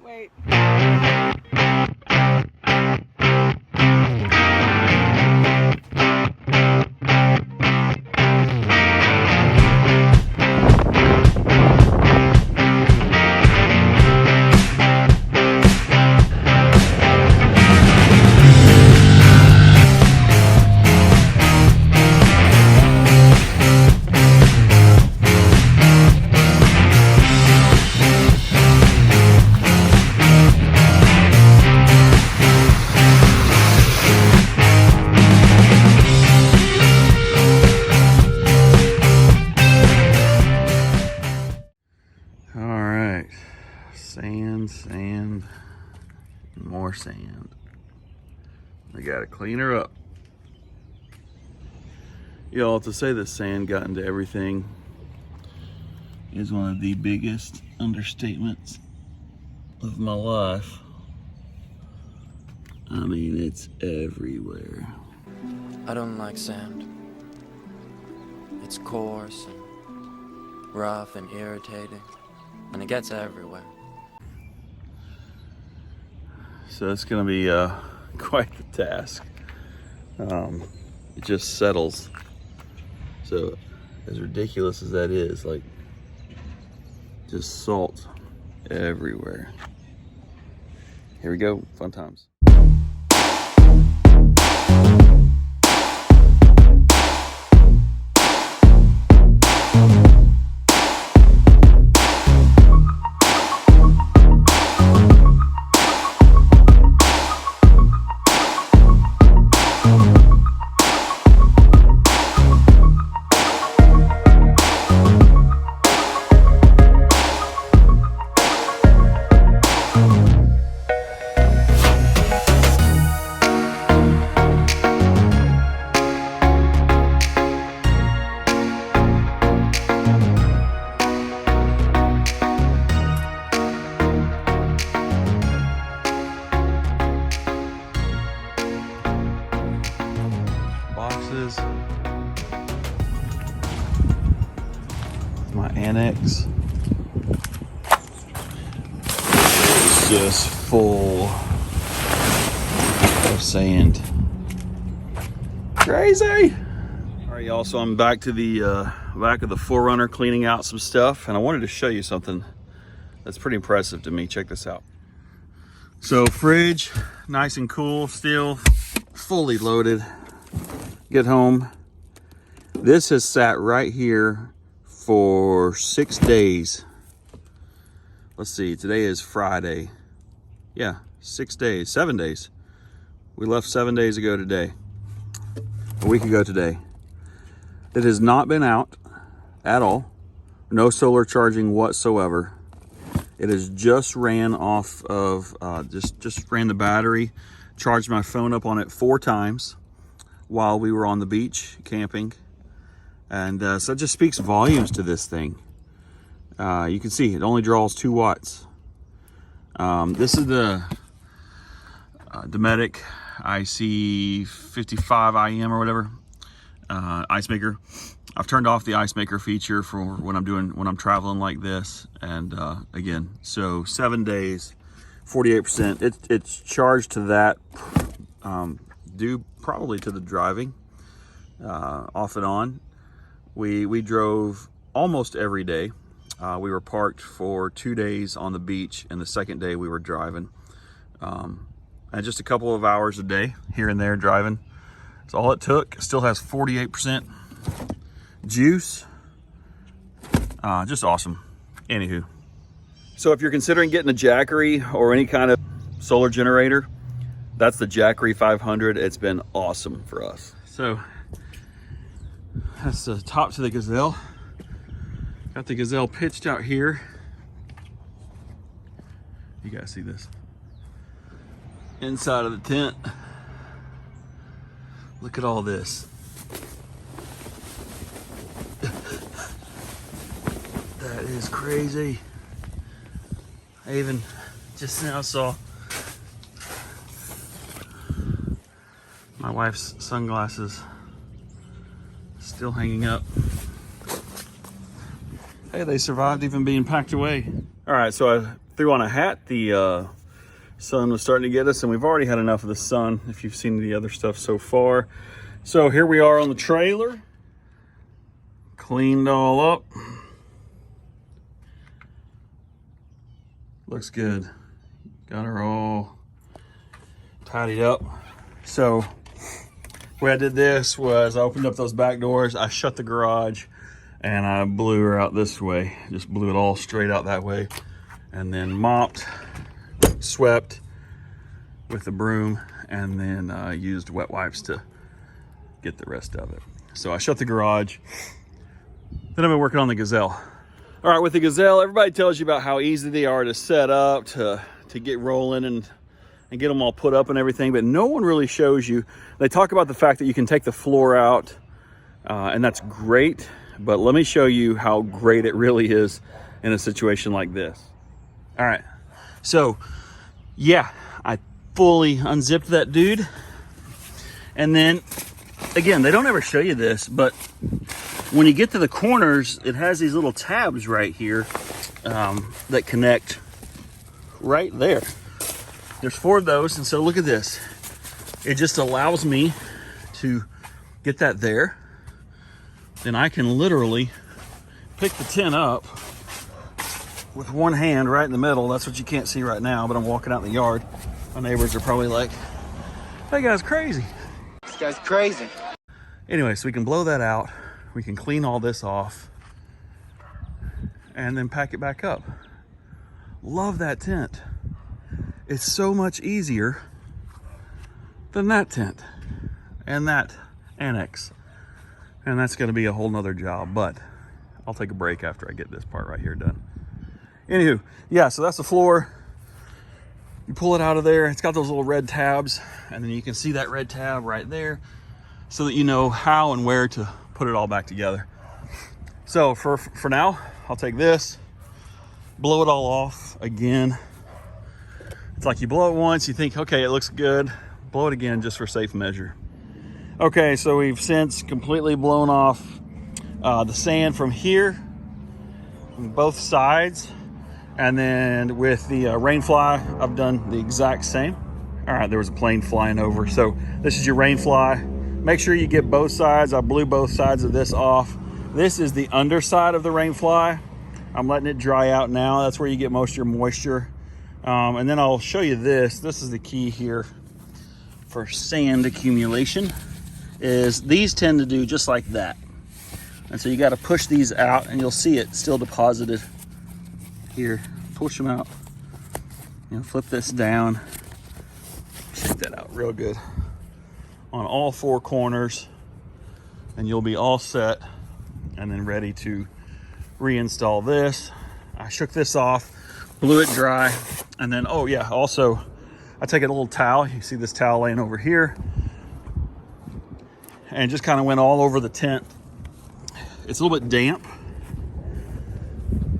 Wait. Sand, more sand. We gotta clean her up. Y'all, to say that sand got into everything is one of the biggest understatements of my life. I mean, it's everywhere. I don't like sand. It's coarse and rough and irritating, and it gets everywhere. So it's gonna be quite the task. It just settles. So as ridiculous as that is, like just salt everywhere. Here we go, fun times. Boxes, my annex, it's just full of sand. Crazy. All right, y'all, so I'm back to the back of the 4Runner cleaning out some stuff, and I wanted to show you something that's pretty impressive to me. Check this out. So fridge, nice and cool, still fully loaded. Get home. This has sat right here for 6 days. Let's see, today is Friday. Yeah, 6 days, 7 days. We left 7 days ago today. A week ago today. It has not been out at all. No solar charging whatsoever. It has just ran off of, just ran the battery, charged my phone up on it 4 times while we were on the beach camping. And so it just speaks volumes to this thing. You can see it only draws 2 watts. This is the Dometic IC55 IM or whatever, ice maker. I've turned off the ice maker feature for when I'm traveling like this. And again, so 7 days, 48%. It's charged to that, due probably to the driving, off and on. We drove almost every day. We were parked for 2 days on the beach, and the second day we were driving. And just a couple of hours a day here and there driving. That's all it took. It still has 48% juice. Just awesome. Anywho. So if you're considering getting a Jackery or any kind of solar generator, that's the Jackery 500. It's been awesome for us. So that's the top to the Gazelle. Got the Gazelle pitched out here. You guys see this? Inside of the tent. Look at all this. That is crazy. I even just now saw my wife's sunglasses still hanging up. Hey, they survived even being packed away. All right, so I threw on a hat. The sun was starting to get us, and we've already had enough of the sun if you've seen the other stuff so far. So here we are on the trailer, cleaned all up. Looks good. Got her all tidied up. So the way I did this was I opened up those back doors, I shut the garage, and I blew her out this way. Just blew it all straight out that way, and then mopped, swept with the broom, and then used wet wipes to get the rest of it. So I shut the garage. Then I've been working on the Gazelle. All right, with the Gazelle, everybody tells you about how easy they are to set up, to get rolling and get them all put up and everything, but no one really shows you. They talk about the fact that you can take the floor out, and that's great, but let me show you how great it really is in a situation like this. All right, so yeah, I fully unzipped that dude, and then again, they don't ever show you this, but when you get to the corners, it has these little tabs right here that connect right there. There's 4 of those, and so look at this. It just allows me to get that there. Then I can literally pick the tent up with one hand right in the middle. That's what you can't see right now, but I'm walking out in the yard. My neighbors are probably like, that guy's crazy. This guy's crazy. Anyway, so we can blow that out. We can clean all this off and then pack it back up. Love that tent. It's so much easier than that tent and that annex. And that's gonna be a whole nother job, but I'll take a break after I get this part right here done. Anywho, yeah, so that's the floor. You pull it out of there. It's got those little red tabs, and then you can see that red tab right there so that you know how and where to put it all back together. So for now, I'll take this, blow it all off again. It's like you blow it once, you think, okay, it looks good. Blow it again just for safe measure. Okay, so we've since completely blown off the sand from here, from both sides. And then with the rainfly, I've done the exact same. All right, there was a plane flying over. So this is your rainfly. Make sure you get both sides. I blew both sides of this off. This is the underside of the rainfly. I'm letting it dry out now. That's where you get most of your moisture. And then I'll show you this. This is the key here for sand accumulation, is these tend to do just like that. And so you got to push these out, and you'll see it still deposited here. Push them out. You know, flip this down. Shake that out real good on all 4 corners, and you'll be all set and then ready to reinstall this. I shook this off, blew it dry, and then, oh yeah, also I take a little towel. You see this towel laying over here, and just kind of went all over the tent. It's a little bit damp,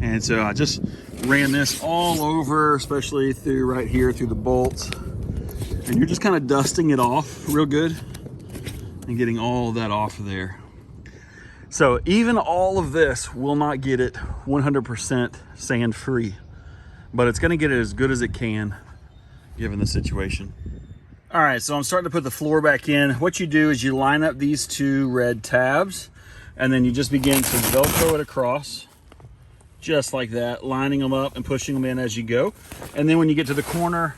and so I just ran this all over, especially through right here, through the bolts. And you're just kind of dusting it off real good and getting all of that off of there. So even all of this will not get it 100% sand free, but it's gonna get it as good as it can given the situation. All right, so I'm starting to put the floor back in. What you do is you line up these 2 red tabs, and then you just begin to Velcro it across, just like that, lining them up and pushing them in as you go. And then when you get to the corner,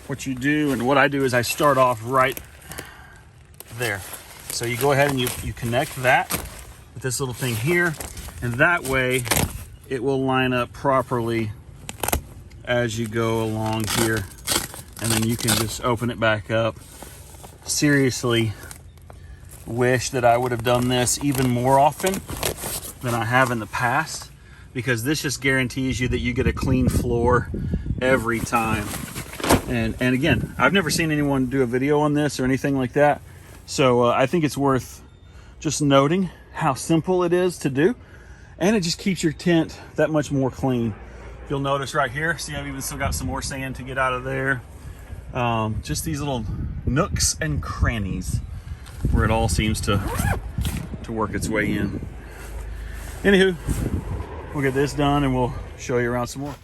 what you do, and what I do, is I start off right there. So you go ahead and you connect that with this little thing here, and that way it will line up properly as you go along here. And then you can just open it back up. Seriously wish that I would have done this even more often than I have in the past, because this just guarantees you that you get a clean floor every time. And again, I've never seen anyone do a video on this or anything like that. So I think it's worth just noting how simple it is to do. And it just keeps your tent that much more clean. You'll notice right here, see, I've even still got some more sand to get out of there. Just these little nooks and crannies where it all seems to work its way in. Anywho, we'll get this done and we'll show you around some more.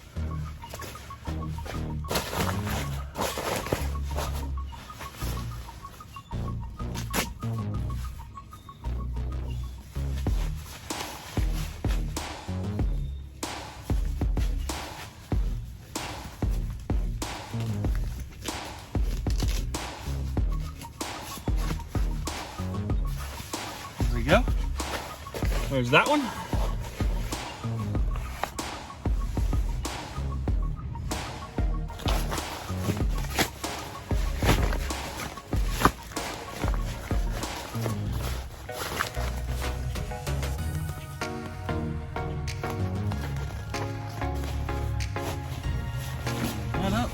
There's that one. That up.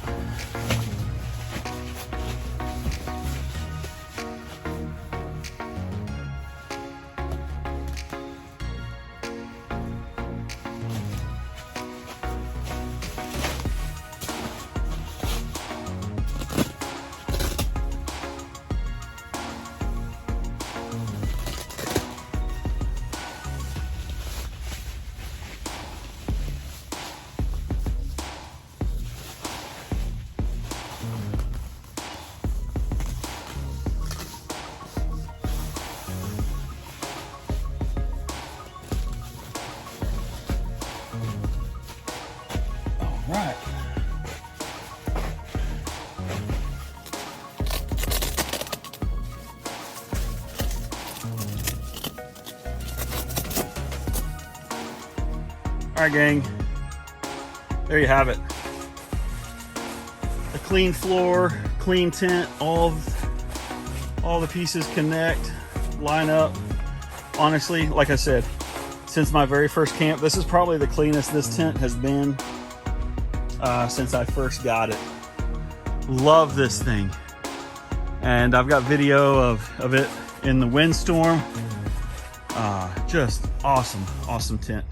Right. All right, gang. There you have it. A clean floor, clean tent, all the pieces connect, line up. Honestly, like I said, since my very first camp, this is probably the cleanest this tent has been since I first got it. Love this thing. And I've got video of it in the windstorm. Just awesome, awesome tent.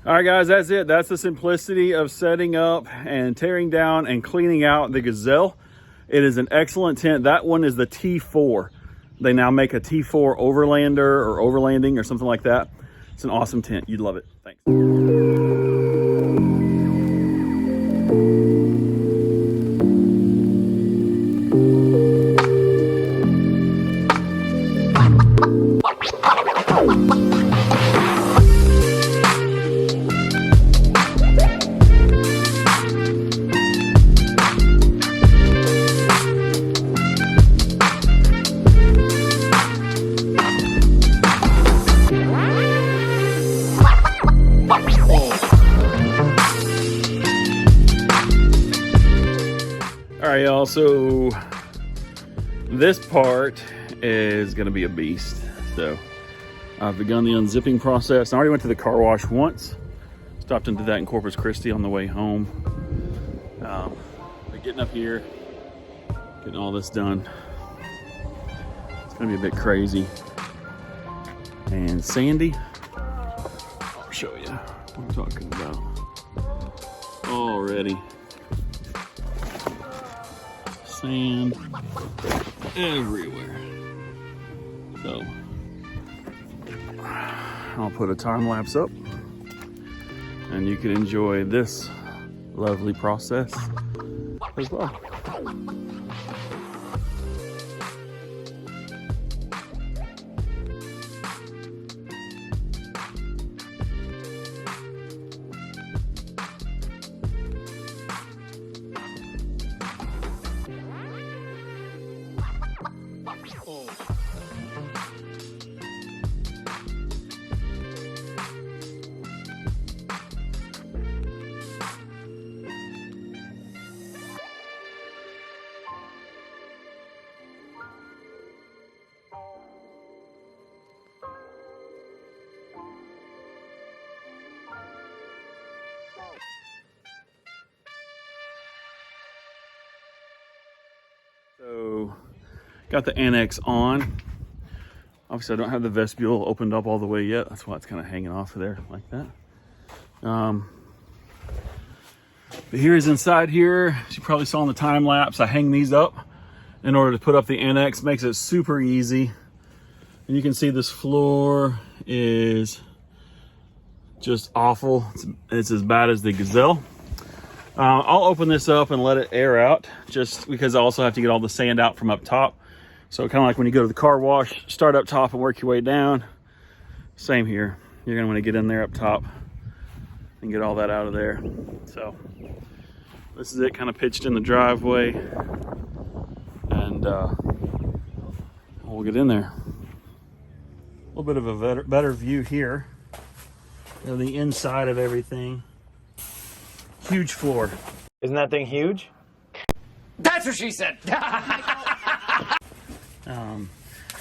All right, guys, that's it. That's the simplicity of setting up and tearing down and cleaning out the Gazelle. It is an excellent tent. That one is the T4. They now make a T4 Overlander or Overlanding or something like that. It's an awesome tent. You'd love it. Thanks. All right, y'all, so this part is gonna be a beast. So I've begun the unzipping process. I already went to the car wash once. Stopped into that in Corpus Christi on the way home. But getting up here, getting all this done, it's gonna be a bit crazy and sandy. I'll show you what I'm talking about already. Sand everywhere. So I'll put a time lapse up and you can enjoy this lovely process as well. So, got the annex on. Obviously, I don't have the vestibule opened up all the way yet. That's why it's kind of hanging off of there like that. But here is inside here. As you probably saw in the time lapse, I hang these up in order to put up the annex. Makes it super easy. And you can see this floor is just awful. It's as bad as the Gazelle. I'll open this up and let it air out, just because I also have to get all the sand out from up top. So kind of like when you go to the car wash, start up top and work your way down. Same here. You're gonna want to get in there up top and get all that out of there. So this is it, kind of pitched in the driveway, and we'll get in there. A little bit of a better view here of the inside of everything. Huge floor. Isn't that thing huge? That's what she said.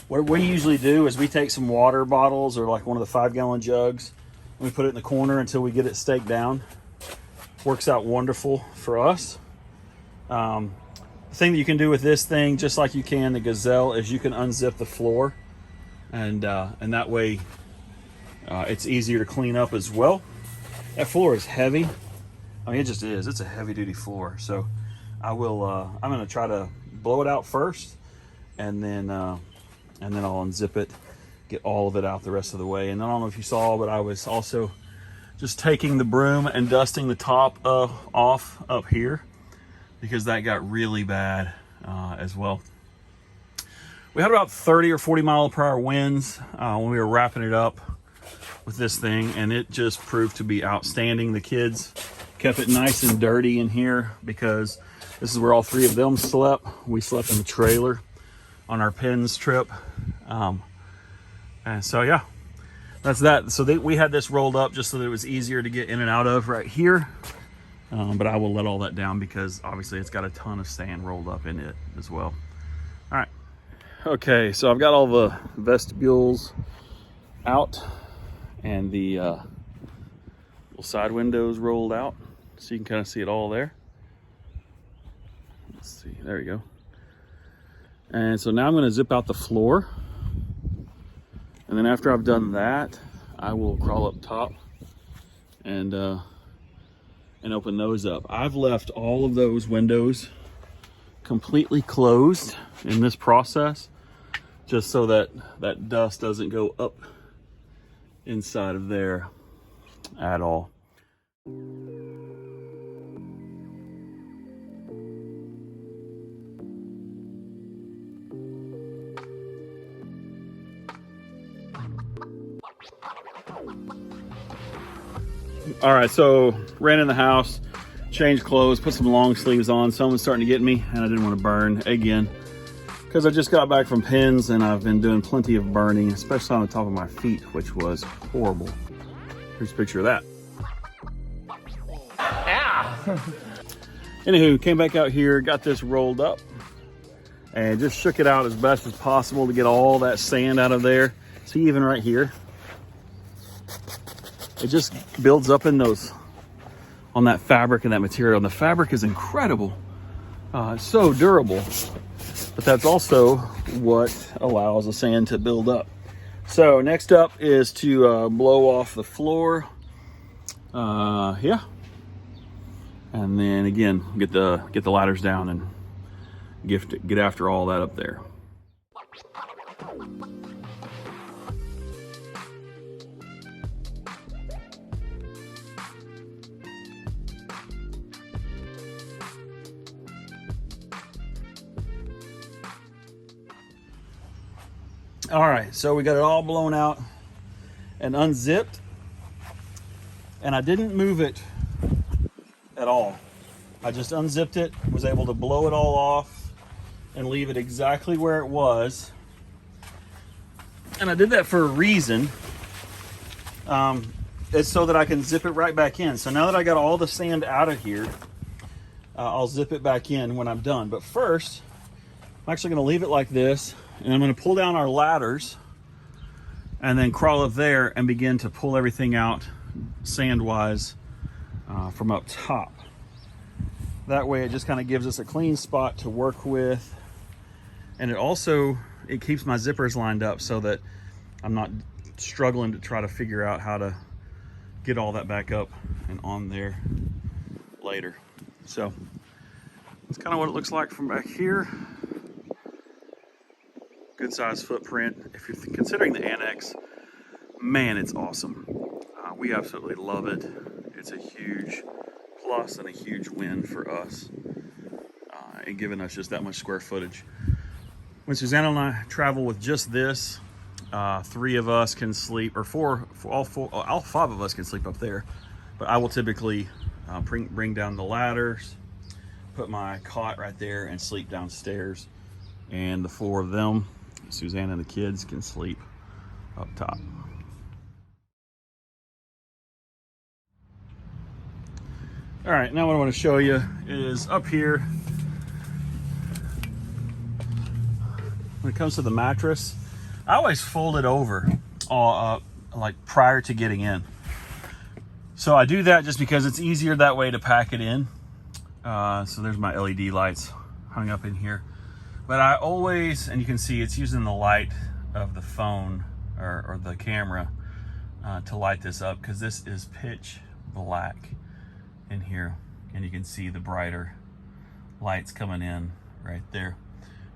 What we usually do is we take some water bottles or like one of the 5-gallon jugs and we put it in the corner until we get it staked down. Works out wonderful for us. The thing that you can do with this thing, just like you can the Gazelle, is you can unzip the floor, and that way it's easier to clean up as well. That floor is heavy. I mean, it just is. It's a heavy-duty floor. So I will. I'm going to try to blow it out first, and then I'll unzip it, get all of it out the rest of the way. And I don't know if you saw, but I was also just taking the broom and dusting the top off up here, because that got really bad as well. We had about 30 or 40 mile per hour winds when we were wrapping it up with this thing, and it just proved to be outstanding. The kids kept it nice and dirty in here because this is where all 3 of them slept. We slept in the trailer on our Penn's trip. And so yeah, that's that. So we had this rolled up just so that it was easier to get in and out of right here. But I will let all that down because obviously it's got a ton of sand rolled up in it as well. All right. Okay, so I've got all the vestibules out and the little side windows rolled out, so you can kind of see it all there. Let's see, there you go. And so now I'm going to zip out the floor, and then after I've done that, I will crawl up top and open those up. I've left all of those windows completely closed in this process, just so that that dust doesn't go up inside of there at all. All right, so ran in the house, changed clothes, put some long sleeves on. Sun was starting to get me, and I didn't want to burn again because I just got back from Penn's and I've been doing plenty of burning, especially on the top of my feet, which was horrible. Here's a picture of that. Anywho, came back out here, got this rolled up, and just shook it out as best as possible to get all that sand out of there. See, even right here, it just builds up in those, on that fabric and that material. And the fabric is incredible. It's so durable, but that's also what allows the sand to build up. So next up is to blow off the floor. Yeah. And then again, get the ladders down and get after all that up there. All right, so we got it all blown out and unzipped, and I didn't move it at all. I just unzipped it, was able to blow it all off and leave it exactly where it was. And I did that for a reason. It's so that I can zip it right back in. So now that I got all the sand out of here, I'll zip it back in when I'm done. But first, I'm actually gonna leave it like this, and I'm gonna pull down our ladders and then crawl up there and begin to pull everything out sand-wise from up top. That way it just kind of gives us a clean spot to work with. And it keeps my zippers lined up so that I'm not struggling to try to figure out how to get all that back up and on there later. So that's kind of what it looks like from back here. good size footprint. If you're considering the annex, man, it's awesome. We absolutely love it. It's a huge plus and a huge win for us, and giving us just that much square footage. When Susanna and I travel with just this, 3 of us can sleep, or all 5 of us can sleep up there. But I will typically bring down the ladders, put my cot right there, and sleep downstairs. And the 4 of them, Susanna and the kids, can sleep up top. All right, now what I want to show you is up here. When it comes to the mattress, I always fold it over like prior to getting in. So I do that just because it's easier that way to pack it in. So there's my LED lights hung up in here. But I always, and you can see it's using the light of the phone or the camera to light this up, because this is pitch black in here, and you can see the brighter lights coming in right there.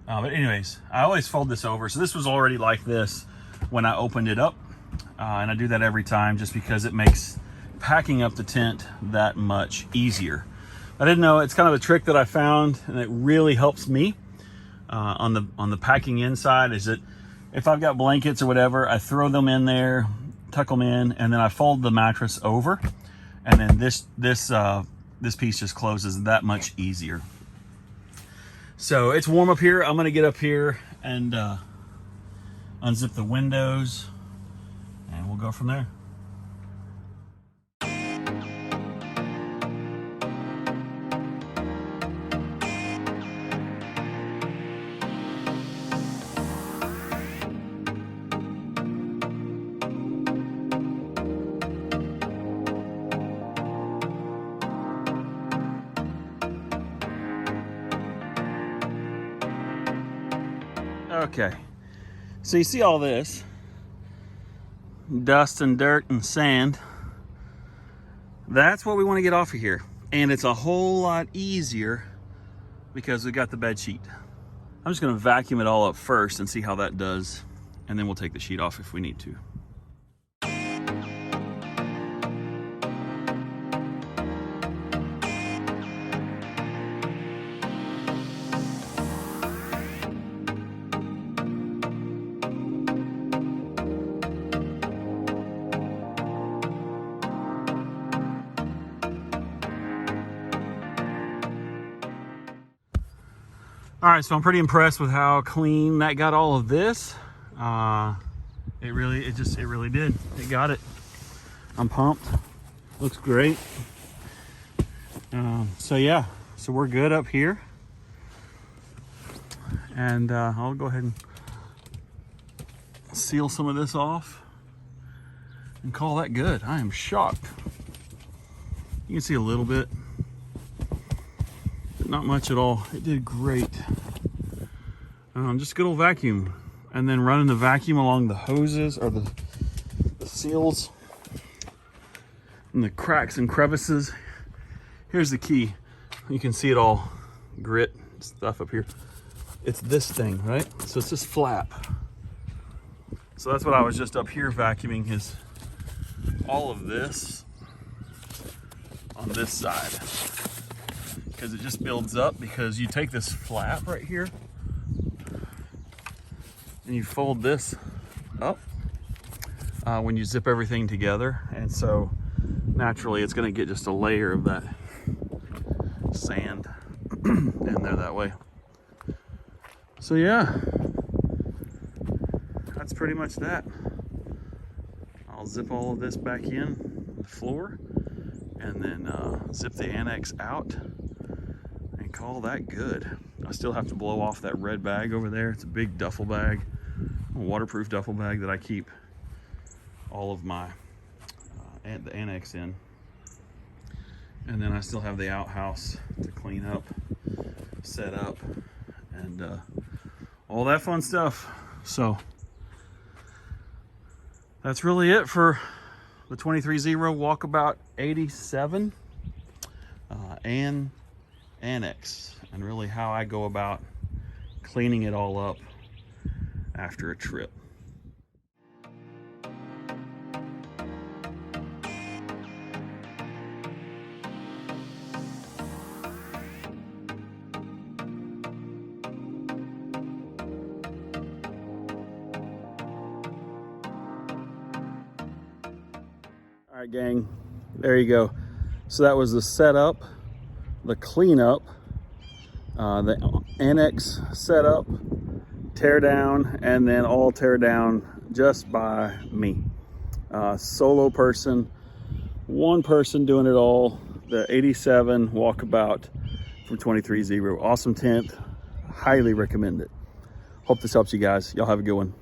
But anyways, I always fold this over. So this was already like this when I opened it up, and I do that every time just because it makes packing up the tent that much easier. I didn't know, it's kind of a trick that I found, and it really helps me on the packing inside, is that if I've got blankets or whatever, I throw them in there, tuck them in, and then I fold the mattress over, and then this piece just closes that much easier. So it's warm up here. I'm gonna get up here and unzip the windows, and we'll go from there. Okay, so you see all this dust and dirt and sand. That's what we want to get off of here, and it's a whole lot easier because we got the bed sheet. I'm just going to vacuum it all up first and see how that does, and then we'll take the sheet off if we need to. All right, so I'm pretty impressed with how clean that got all of this. It really did. It got it. I'm pumped. Looks great. So yeah, so we're good up here. And I'll go ahead and seal some of this off and call that good. I am shocked. You can see a little bit. Not much at all. It did great. Just a good old vacuum, and then running the vacuum along the hoses or the seals and the cracks and crevices. Here's the key. You can see it all grit stuff up here. It's this thing, right? So it's this flap. So that's what I was just up here vacuuming, is all of this on this side. Because it just builds up, because you take this flap right here and you fold this up when you zip everything together, and so naturally it's going to get just a layer of that sand in there that way. So yeah, that's pretty much that. I'll zip all of this back in the floor, and then zip the annex out and call that good. I still have to blow off that red bag over there. It's a big duffel bag, a waterproof duffel bag that I keep all of my the annex in. And then I still have the outhouse to clean up, set up, and all that fun stuff. So that's really it for the 23-0 Walkabout 87 and annex, and really how I go about cleaning it all up after a trip. All right, gang, there you go. So that was the setup, the cleanup, the annex setup, tear down, and then all tear down just by me. Solo person, one person doing it all. The 87 Walkabout from 23 Zero. Awesome tent, highly recommend it. Hope this helps you guys. Y'all have a good one.